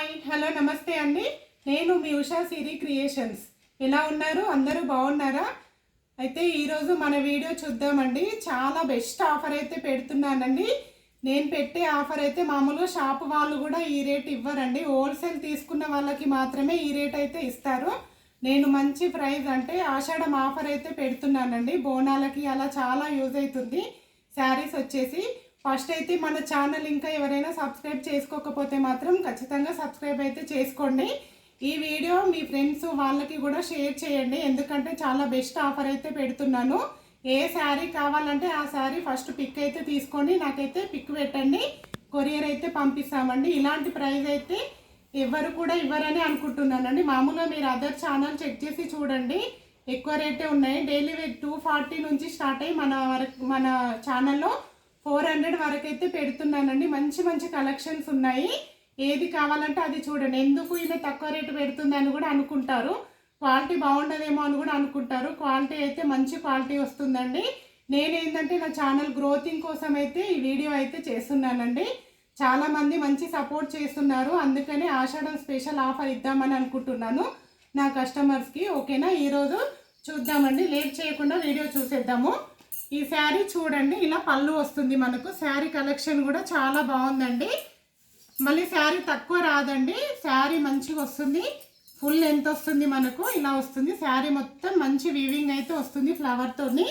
Hi hello నమస్తే అండి. నేను మీ ఉషా సిరి క్రియేషన్స్. ఎలా ఉన్నారు? అందరూ బాగున్నారా? అయితే ఈరోజు మన వీడియో చూద్దామండి. చాలా బెస్ట్ ఆఫర్ అయితే పెడుతున్నానండి. నేను పెట్టే ఆఫర్ అయితే మామూలుగా షాప్ వాళ్ళు కూడా ఈ రేట్ ఇవ్వరండి. హోల్సేల్ తీసుకున్న వాళ్ళకి మాత్రమే ఈ రేట్ అయితే ఇస్తారు. నేను మంచి ప్రైస్ అంటే ఆషాఢం ఆఫర్ అయితే పెడుతున్నానండి. బోనాలకి అలా చాలా యూజ్ అవుతుంది. శారీస్ వచ్చేసి ఫస్ట్ అయితే మన ఛానల్ ఇంకా ఎవరైనా సబ్స్క్రైబ్ చేసుకోకపోతే మాత్రం ఖచ్చితంగా సబ్స్క్రైబ్ అయితే చేసుకోండి. ఈ వీడియో మీ ఫ్రెండ్స్ వాళ్ళకి కూడా షేర్ చేయండి. ఎందుకంటే చాలా బెస్ట్ ఆఫర్ అయితే పెడుతున్నాను. ఏ శారీ కావాలంటే ఆ శారీ ఫస్ట్ పిక్ అయితే తీసుకొని నాకైతే పిక్ పెట్టండి. కొరియర్ అయితే పంపిస్తామండి. ఇలాంటి ప్రైస్ అయితే ఎవరు కూడా ఇవ్వరని అనుకుంటున్నానండి. మామూలుగా మీరు అదర్ ఛానల్ చెక్ చేసి చూడండి, ఎక్కువ రేటే ఉన్నాయి. డైలీ 240 నుంచి స్టార్ట్ అయ్యి మన ఛానల్లో 400 వరకు అయితే పెడుతున్నానండి. మంచి మంచి కలెక్షన్స్ ఉన్నాయి. ఏది కావాలంటే అది చూడండి. ఎందుకు ఈమె తక్కువ రేటు పెడుతుంది అని కూడా అనుకుంటారు. క్వాలిటీ బాగుండదేమో అని కూడా అనుకుంటారు. క్వాలిటీ అయితే మంచి క్వాలిటీ వస్తుందండి. నేనేంటంటే నా ఛానల్ గ్రోతింగ్ కోసం అయితే ఈ వీడియో అయితే చేస్తున్నానండి. చాలామంది మంచి సపోర్ట్ చేస్తున్నారు. అందుకనే ఆషాఢం స్పెషల్ ఆఫర్ ఇద్దామని అనుకుంటున్నాను నా కస్టమర్స్కి. ఓకేనా? ఈరోజు చూద్దామండి. లేట్ చేయకుండా వీడియో చూసేద్దాము. ఈ శారీ చూడండి, ఇలా పళ్ళు వస్తుంది మనకు. శారీ కలెక్షన్ కూడా చాలా బాగుందండి. మళ్ళీ శారీ తక్కువ రాదండి. శారీ మంచిగా వస్తుంది. ఫుల్ ఎంత వస్తుంది మనకు, ఇలా వస్తుంది. శారీ మొత్తం మంచి వీవింగ్ అయితే వస్తుంది ఫ్లవర్తోని.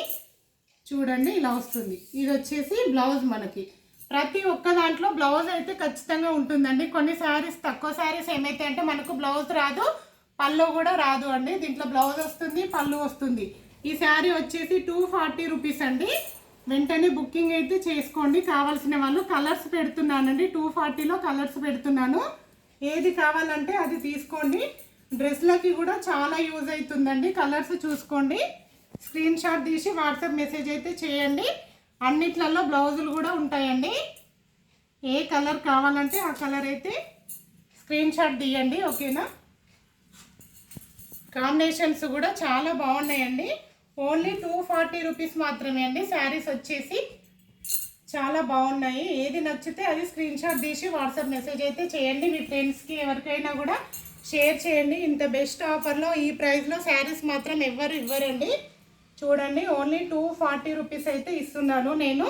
చూడండి ఇలా వస్తుంది. ఇది వచ్చేసి బ్లౌజ్. మనకి ప్రతి ఒక్క దాంట్లో బ్లౌజ్ అయితే ఖచ్చితంగా ఉంటుందండి. కొన్ని శారీస్ తక్కువ శారీస్ ఏమైతే అంటే మనకు బ్లౌజ్ రాదు, పళ్ళు కూడా రాదు అండి. దీంట్లో బ్లౌజ్ వస్తుంది, పళ్ళు వస్తుంది. ఈ శారీ వచ్చేసి 240 రూపీస్ అండి. వెంటనే బుకింగ్ అయితే చేసుకోండి కావాల్సిన వాళ్ళు. కలర్స్ పెడుతున్నానండి. 240లో కలర్స్ పెడుతున్నాను. ఏది కావాలంటే అది తీసుకోండి. డ్రెస్లకి కూడా చాలా యూజ్ అవుతుందండి. కలర్స్ చూసుకోండి. స్క్రీన్ షాట్ తీసి వాట్సాప్ మెసేజ్ అయితే చేయండి. అన్నిట్లలో బ్లౌజులు కూడా ఉంటాయండి. ఏ కలర్ కావాలంటే ఆ కలర్ అయితే స్క్రీన్ షాట్ తీయండి. ఓకేనా? కాంబినేషన్స్ కూడా చాలా బాగున్నాయండి. ఓన్లీ 240 రూపీస్ మాత్రమే అండి. శారీస్ వచ్చేసి చాలా బాగున్నాయి. ఏది నచ్చితే అది స్క్రీన్ షాట్ తీసి వాట్సాప్ మెసేజ్ అయితే చేయండి. మీ ఫ్రెండ్స్కి ఎవరికైనా కూడా షేర్ చేయండి. ఇంత బెస్ట్ ఆఫర్లో ఈ ప్రైస్లో శారీస్ మాత్రం ఎవ్వరు ఇవ్వరండి. చూడండి, ఓన్లీ 240 రూపీస్ అయితే ఇస్తున్నాను నేను.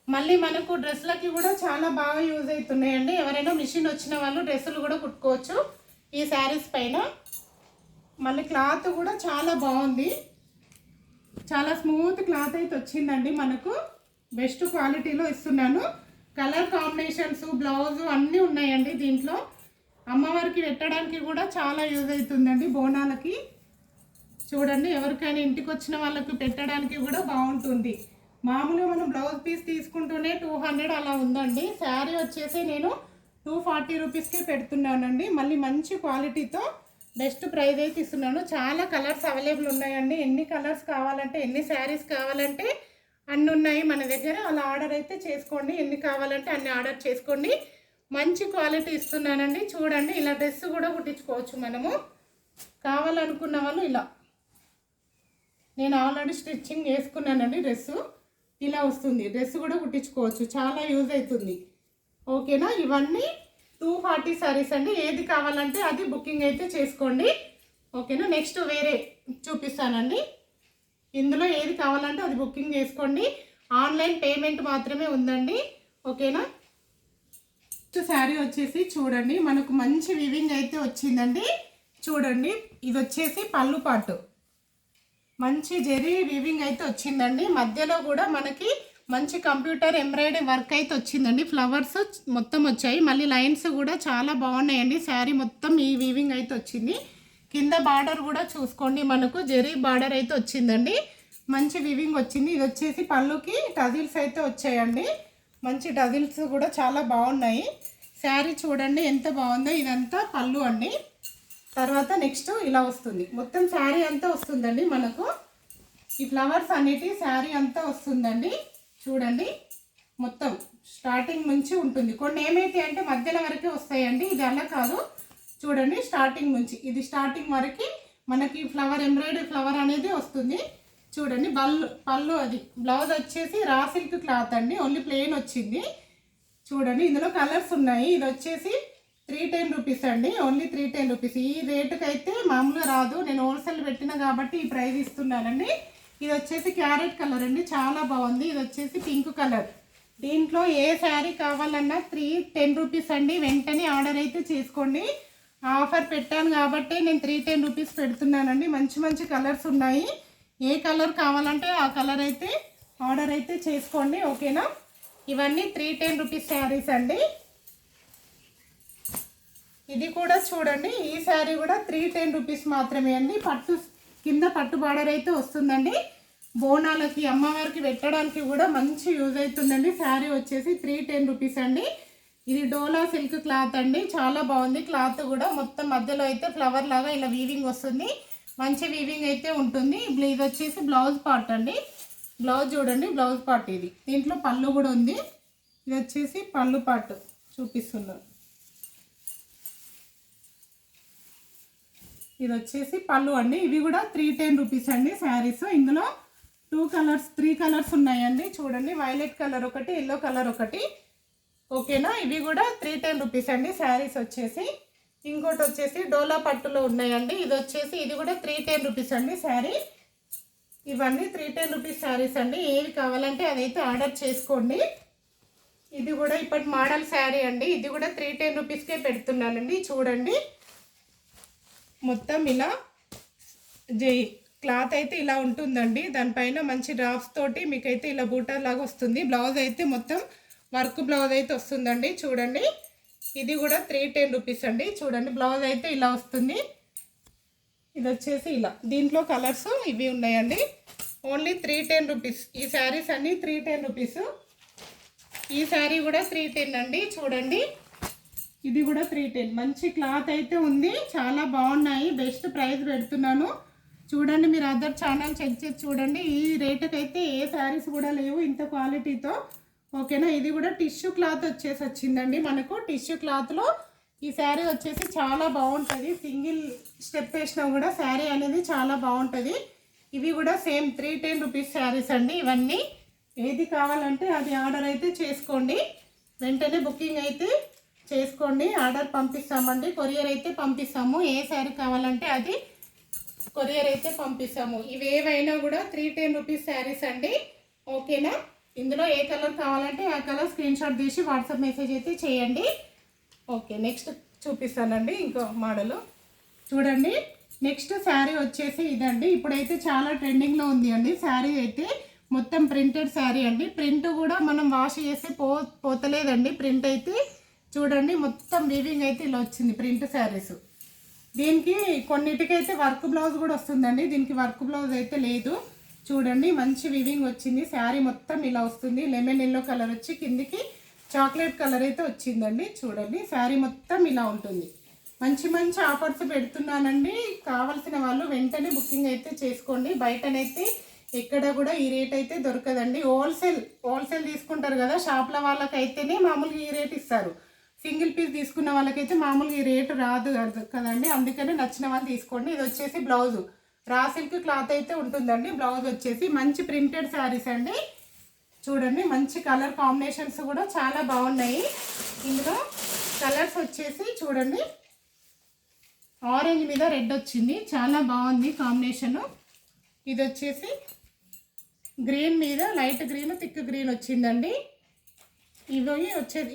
మళ్ళీ మనకు డ్రెస్లకి కూడా చాలా బాగా యూజ్ అవుతున్నాయండి. ఎవరైనా మిషన్ వచ్చిన వాళ్ళు డ్రెస్సులు కూడా కుట్టుకోవచ్చు ఈ శారీస్ పైన. మళ్ళీ క్లాత్ కూడా చాలా బాగుంది. చాలా స్మూత్ క్లాత్ అయితే వచ్చిందండి. మనకు బెస్ట్ క్వాలిటీలో ఇస్తున్నాను. కలర్ కాంబినేషన్స్, బ్లౌజు అన్నీ ఉన్నాయండి దీంట్లో. అమ్మవారికి పెట్టడానికి కూడా చాలా యూజ్ అవుతుందండి బోనాలకి. చూడండి, ఎవరికైనా ఇంటికి వచ్చిన వాళ్ళకి పెట్టడానికి కూడా బాగుంటుంది. మామూలుగా మనం బ్లౌజ్ పీస్ తీసుకుంటూనే 200 అలా ఉందండి. శారీ వచ్చేసి నేను 240 రూపీస్కే పెడుతున్నానండి. మళ్ళీ మంచి క్వాలిటీతో బెస్ట్ ప్రైస్ అయితే ఇస్తున్నాను. చాలా కలర్స్ అవైలబుల్ ఉన్నాయండి. ఎన్ని కలర్స్ కావాలంటే, ఎన్ని శారీస్ కావాలంటే అన్నీ ఉన్నాయి మన దగ్గర. అలా ఆర్డర్ అయితే చేసుకోండి. ఎన్ని కావాలంటే అన్ని ఆర్డర్ చేసుకోండి. మంచి క్వాలిటీ ఇస్తున్నానండి. చూడండి, ఇలా డ్రెస్ కూడా కుట్టించుకోవచ్చు మనము. కావాలనుకున్న వాళ్ళు ఇలా, నేను ఆల్రెడీ స్టిచ్చింగ్ చేసుకున్నానండి. డ్రెస్సు ఇలా వస్తుంది. డ్రెస్ కూడా కుట్టించుకోవచ్చు. చాలా యూజ్ అవుతుంది. ఓకేనా? ఇవన్నీ 240 శారీస్ అండి. ఏది కావాలంటే అది బుకింగ్ అయితే చేసుకోండి. ఓకేనా? నెక్స్ట్ వేరే చూపిస్తానండి. ఇందులో ఏది కావాలంటే అది బుకింగ్ చేసుకోండి. ఆన్లైన్ పేమెంట్ మాత్రమే ఉందండి. ఓకేనా? నెక్స్ట్ శారీ వచ్చేసి చూడండి, మనకు మంచి వివింగ్ అయితే వచ్చిందండి. చూడండి, ఇది వచ్చేసి పళ్ళు పాటు మంచి జెరీ వివింగ్ అయితే వచ్చిందండి. మధ్యలో కూడా మనకి మంచి కంప్యూటర్ ఎంబ్రాయిడరీ వర్క్ అయితే వచ్చిందండి. ఫ్లవర్స్ మొత్తం వచ్చాయి. మళ్ళీ లైన్స్ కూడా చాలా బాగున్నాయండి. శారీ మొత్తం ఈ వీవింగ్ అయితే వచ్చింది. కింద బార్డర్ కూడా చూసుకోండి, మనకు జెరీ బార్డర్ అయితే వచ్చిందండి. మంచి వీవింగ్ వచ్చింది. ఇది వచ్చేసి పళ్ళుకి టజిల్స్ అయితే వచ్చాయండి. మంచి టజిల్స్ కూడా చాలా బాగున్నాయి. శారీ చూడండి ఎంత బాగుందో. ఇదంతా పళ్ళు అండి. తర్వాత నెక్స్ట్ ఇలా వస్తుంది. మొత్తం శారీ అంతా వస్తుందండి మనకు. ఈ ఫ్లవర్స్ అన్నిటి శారీ అంతా వస్తుందండి. చూడండి, మొత్తం స్టార్టింగ్ నుంచి ఉంటుంది. కొన్ని ఏమైతే అంటే మధ్యలో వరకే వస్తాయండి. ఇది అలా కాదు. చూడండి, స్టార్టింగ్ నుంచి ఇది స్టార్టింగ్ వరకు మనకి ఫ్లవర్ ఎంబ్రాయిడరీ ఫ్లవర్ అనేది వస్తుంది. చూడండి, పళ్ళు అది. బ్లౌజ్ వచ్చేసి రా సిల్క్ క్లాత్ అండి. ఓన్లీ ప్లెయిన్ వచ్చింది. చూడండి, ఇందులో కలర్స్ ఉన్నాయి. ఇది వచ్చేసి 310 రూపీస్ అండి, ఓన్లీ 310 రూపీస్. ఈ రేటుకి అయితే మామూలుగా రాదు, నేను హోల్సేల్ పెట్టిన కాబట్టి ఈ ప్రైస్ ఇస్తున్నానండి. ఇది వచ్చేసి క్యారెట్ కలర్ అండి, చాలా బాగుంది. ఇది వచ్చేసి పింక్ కలర్. దీంట్లో ఏ శారీ కావాలన్నా 310 రూపీస్ అండి. వెంటనే ఆర్డర్ అయితే చేసుకోండి. ఆఫర్ పెట్టాను కాబట్టి నేను 310 రూపీస్ పెడుతున్నానండి. మంచి మంచి కలర్స్ ఉన్నాయి. ఏ కలర్ కావాలంటే ఆ కలర్ అయితే ఆర్డర్ అయితే చేసుకోండి, ఓకేనా. ఇవన్నీ 310 రూపీస్ శారీస్ అండి. ఇది కూడా చూడండి, ఈ శారీ కూడా 310 రూపీస్ మాత్రమే అండి. పట్టు కింద పట్టు బార్డర్ అయితే వస్తుందండి. బోనాలకి అమ్మవారికి పెట్టడానికి కూడా మంచి యూజ్ అవుతుందండి. శారీ వచ్చేసి 310 రూపీస్ అండి. ఇది డోలా సిల్క్ క్లాత్ అండి, చాలా బాగుంది. క్లాత్ కూడా మొత్తం మధ్యలో అయితే ఫ్లవర్ లాగా ఇలా వీవింగ్ వస్తుంది, మంచి వీవింగ్ అయితే ఉంటుంది. ఇది వచ్చేసి బ్లౌజ్ పార్ట్ అండి. బ్లౌజ్ చూడండి, బ్లౌజ్ పార్ట్ ఇది. దీంట్లో పళ్ళు కూడా ఉంది. ఇది వచ్చేసి పళ్ళు పార్ట్ చూపిస్తున్నాను. ఇది వచ్చేసి పళ్ళు అండి. ఇవి కూడా 310 రూపీస్ అండి శారీస్. ఇందులో 3 కలర్స్ ఉన్నాయండి. చూడండి, వైలెట్ కలర్ ఒకటి, ఎల్లో కలర్ ఒకటి, ఓకేనా. ఇవి కూడా 310 రూపీస్ అండి శారీస్ వచ్చేసి. ఇంకోటి వచ్చేసి డోలా పట్టులో ఉన్నాయండి. ఇది వచ్చేసి ఇది కూడా 310 రూపీస్ అండి శారీ. ఇవన్నీ 310 రూపీస్ శారీస్ అండి. ఏవి కావాలంటే అదైతే ఆర్డర్ చేసుకోండి. ఇది కూడా ఇప్పటి మోడల్ శారీ అండి. ఇది కూడా 310 రూపీస్కే పెడుతున్నానండి. చూడండి, మొత్తం ఇలా క్లాత్ అయితే ఇలా ఉంటుందండి. దానిపైన మంచి డ్రాప్స్ తోటి మీకైతే ఇలా బూటా లాగా వస్తుంది. బ్లౌజ్ అయితే మొత్తం వర్క్ బ్లౌజ్ అయితే వస్తుందండి. చూడండి, ఇది కూడా 310 రూపీస్ అండి. చూడండి, బ్లౌజ్ అయితే ఇలా వస్తుంది. ఇది వచ్చేసి ఇలా, దీంట్లో కలర్స్ ఇవి ఉన్నాయండి. Only 310 rupees. ఈ శారీస్ అన్నీ 310 రూపీస్. ఈ శారీ కూడా 310 అండి. చూడండి, ఇది కూడా 310. మంచి క్లాత్ అయితే ఉంది, చాలా బాగున్నాయి. బెస్ట్ ప్రైస్ పెడుతున్నాను. చూడండి, మీరు అదర్ ఛానల్ చెక్ చేసి చూడండి. ఈ రేటుకి అయితే ఏ శారీస్ కూడా లేవు ఇంత క్వాలిటీతో, ఓకేనా. ఇది కూడా టిష్యూ క్లాత్ వచ్చిందండి మనకు. టిష్యూ క్లాత్లో ఈ శారీ వచ్చేసి చాలా బాగుంటుంది. సింగిల్ స్టెప్ వేసినా కూడా శారీ అనేది చాలా బాగుంటుంది. ఇవి కూడా సేమ్ 310 రూపీస్ శారీస్ అండి. ఇవన్నీ ఏది కావాలంటే అది ఆర్డర్ అయితే చేసుకోండి. వెంటనే బుకింగ్ అయితే చేసుకోండి, ఆర్డర్ పంపిస్తామండి. కొరియర్ అయితే పంపిస్తాము. ఏ శారీ కావాలంటే అది కొరియర్ అయితే పంపిస్తాము. ఇవేవైనా కూడా 310 రూపీస్ శారీస్ అండి, ఓకేనా. ఇందులో ఏ కలర్ కావాలంటే ఆ కలర్ స్క్రీన్ షాట్ తీసి వాట్సాప్ మెసేజ్ అయితే చేయండి. ఓకే, నెక్స్ట్ చూపిస్తానండి ఇంకో మోడలు. చూడండి, నెక్స్ట్ శారీ వచ్చేసి ఇదండి. ఇప్పుడైతే చాలా ట్రెండింగ్లో ఉంది అండి శారీ అయితే. మొత్తం ప్రింటెడ్ శారీ అండి. ప్రింట్ కూడా మనం వాష్ చేస్తే పోతలేదండి ప్రింట్ అయితే. చూడండి, మొత్తం వీవింగ్ అయితే ఇలా వచ్చింది ప్రింట్ శారీస్. దీనికి కొన్నిటికైతే వర్క్ బ్లౌజ్ కూడా వస్తుందండి. దీనికి వర్క్ బ్లౌజ్ అయితే లేదు. చూడండి, మంచి వీవింగ్ వచ్చింది. శారీ మొత్తం ఇలా వస్తుంది. లెమన్ ఎల్లో కలర్ వచ్చి కిందికి చాక్లెట్ కలర్ అయితే వచ్చిందండి. చూడండి, శారీ మొత్తం ఇలా ఉంటుంది. మంచి మంచి ఆఫర్స్ పెడుతున్నానండి. కావాల్సిన వాళ్ళు వెంటనే బుకింగ్ అయితే చేసుకోండి. బయటనైతే ఎక్కడ కూడా ఈ రేట్ అయితే దొరకదండి. హోల్సేల్ తీసుకుంటారు కదా షాప్ల వాళ్ళకైతేనే మామూలుగా ఈ రేట్ ఇస్తారు. సింగిల్ పీస్ తీసుకున్న వాళ్ళకైతే మామూలుగా ఈ రేటు రాదు కదండి. అందుకనే నచ్చిన వాళ్ళు తీసుకోండి. ఇది వచ్చేసి బ్లౌజు రా సిల్క్ క్లాత్ అయితే ఉంటుందండి. బ్లౌజ్ వచ్చేసి మంచి ప్రింటెడ్ శారీస్ అండి. చూడండి, మంచి కలర్ కాంబినేషన్స్ కూడా చాలా బాగున్నాయి. ఇందులో కలర్స్ వచ్చేసి చూడండి, ఆరెంజ్ మీద రెడ్ వచ్చింది, చాలా బాగుంది కాంబినేషను. ఇది వచ్చేసి గ్రీన్ మీద లైట్ గ్రీన్ థిక్ గ్రీన్ వచ్చిందండి.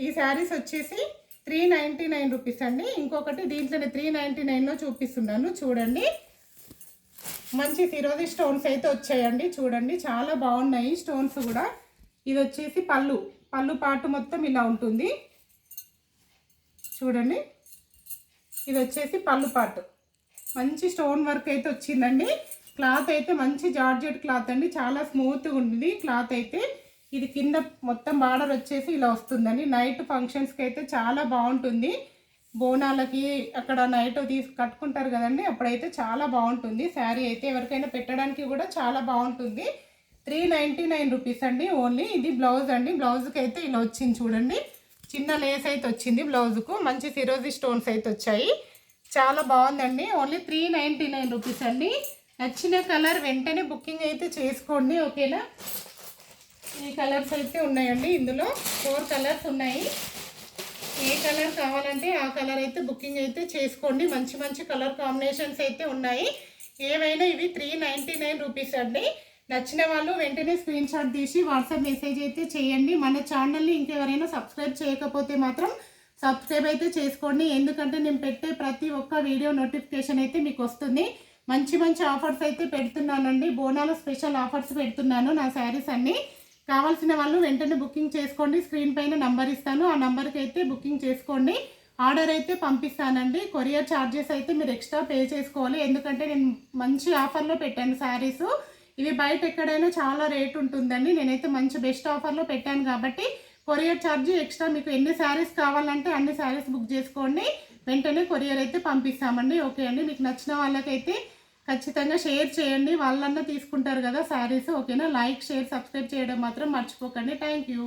ఈ శారీస్ వచ్చేసి 399 రూపీస్ అండి. ఇంకొకటి దీంట్లోనే 399లో చూపిస్తున్నాను. చూడండి, మంచి ఫిరోజీ స్టోన్స్ అయితే వచ్చాయండి. చూడండి, చాలా బాగున్నాయి స్టోన్స్ కూడా. ఇది వచ్చేసి పళ్ళు పాటు మొత్తం ఇలా ఉంటుంది. చూడండి, ఇది వచ్చేసి పళ్ళు పాటు మంచి స్టోన్ వర్క్ అయితే వచ్చిందండి. క్లాత్ అయితే మంచి జార్జెట్ క్లాత్ అండి, చాలా స్మూత్గా ఉంటుంది క్లాత్ అయితే. ఇది కింద మొత్తం బార్డర్ వచ్చేసి ఇలా వస్తుందండి. నైట్ ఫంక్షన్స్కి అయితే చాలా బాగుంటుంది. బోనాలకి అక్కడ నైట్ కట్టుకుంటారు కదండి, అప్పుడైతే చాలా బాగుంటుంది శారీ అయితే. ఎవరికైనా పెట్టడానికి కూడా చాలా బాగుంటుంది. 399 రూపీస్ అండి ఓన్లీ. ఇది బ్లౌజ్ అండి. బ్లౌజ్కి అయితే ఇలా వచ్చింది చూడండి, చిన్న లేస్ అయితే వచ్చింది బ్లౌజ్కు. మంచి ఫిరోజీ స్టోన్స్ అయితే వచ్చాయి, చాలా బాగుందండి. ఓన్లీ 399 రూపీస్ అండి. నచ్చిన కలర్ వెంటనే బుకింగ్ అయితే చేసుకోండి, ఓకేనా. ఈ కలర్స్ అయితే ఉన్నాయండి. ఇందులో 4 కలర్స్ ఉన్నాయి. ఏ కలర్ కావాలంటే ఆ కలర్ అయితే బుకింగ్ అయితే చేసుకోండి. మంచి మంచి కలర్ కాంబినేషన్స్ అయితే ఉన్నాయి. ఏవైనా ఇవి 399 రూపీస్ అండి. నచ్చిన వాళ్ళు వెంటనే స్క్రీన్ షాట్ తీసి వాట్సాప్ మెసేజ్ అయితే చేయండి. మన ఛానల్ని ఇంకెవరైనా సబ్స్క్రైబ్ చేయకపోతే మాత్రం సబ్స్క్రైబ్ అయితే చేసుకోండి. ఎందుకంటే నేను పెట్టే ప్రతి ఒక్క వీడియో నోటిఫికేషన్ అయితే మీకు వస్తుంది. మంచి మంచి ఆఫర్స్ అయితే పెడుతున్నానండి. బోనాల స్పెషల్ ఆఫర్స్ పెడుతున్నాను నా శారీస్ అన్నీ. కావాల్సిన వాళ్ళు వెంటనే బుకింగ్ చేసుకోండి. స్క్రీన్ పైన నంబర్ ఇస్తాను, ఆ నంబర్కి అయితే బుకింగ్ చేసుకోండి. ఆర్డర్ అయితే పంపిస్తానండి. కొరియర్ ఛార్జెస్ అయితే మీరు ఎక్స్ట్రా పే చేసుకోవాలి. ఎందుకంటే నేను మంచి ఆఫర్లో పెట్టాను శారీస్. ఇవి బయట ఎక్కడైనా చాలా రేట్ ఉంటుందండి. నేనైతే మంచి బెస్ట్ ఆఫర్లో పెట్టాను కాబట్టి కొరియర్ ఛార్జ్ ఎక్స్ట్రా. మీకు ఎన్ని శారీస్ కావాలంటే అన్ని శారీస్ బుక్ చేసుకోండి. వెంటనే కొరియర్ అయితే పంపిస్తామండి. ఓకే అండి. మీకు నచ్చిన వాళ్ళకైతే ఖచ్చితంగా షేర్ చేయండి. వాళ్ళన్నా తీసుకుంటారు కదా శారీస్. ఓకేనా. లైక్, షేర్, సబ్స్క్రైబ్ చేయడం మాత్రం మర్చిపోకండి. Thank you.